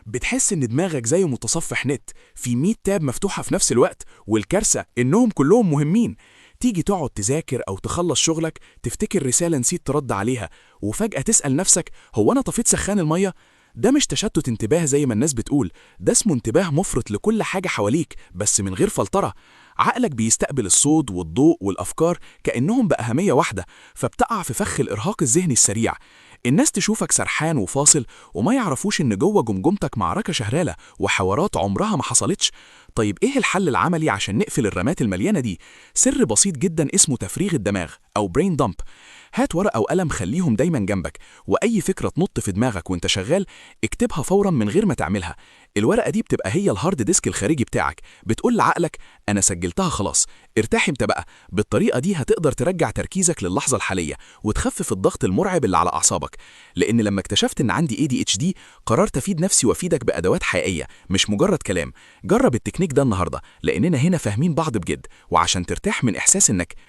بتحس إن دماغك زي متصفح نت في 100 تاب مفتوحة في نفس الوقت، والكارثة إنهم كلهم مهمين. تيجي تقعد تذاكر أو تخلص شغلك تفتكر رسالة نسيت ترد عليها، وفجأة تسأل نفسك هو أنا طفيت سخان المية؟ ده مش تشتت انتباه زي ما الناس بتقول، ده اسمه انتباه مفرط لكل حاجة حواليك بس من غير فلترة. عقلك بيستقبل الصوت والضوء والأفكار كأنهم بأهمية واحدة، فبتقع في فخ الإرهاق الذهني السريع. الناس تشوفك سرحان وفاصل وما يعرفوش إن جوه جمجمتك معركة شغالة وحوارات عمرها ما حصلتش. طيب إيه الحل العملي عشان نقفل الرمات المليانة دي؟ سر بسيط جدا اسمه تفريغ الدماغ أو برين دامب. هات ورقة وقلم خليهم دايما جنبك، وأي فكرة تنط في دماغك وانت شغال اكتبها فورا من غير ما تعملها. الورقة دي بتبقى هي الهارد ديسك الخارجي بتاعك، بتقول لعقلك أنا سجلتها خلاص، ارتاح انت بقى. بالطريقة دي هتقدر ترجع تركيزك للحظة الحالية وتخفف الضغط المرعب اللي على أعصابك. لأن لما اكتشفت إن عندي ADHD قررت أفيد نفسي وأفيدك بأدوات حقيقية مش مجرد كلام. جرب التكنيك ده النهاردة، لأننا هنا فاهمين بعض بجد، وعشان ترتاح من إحساس إنك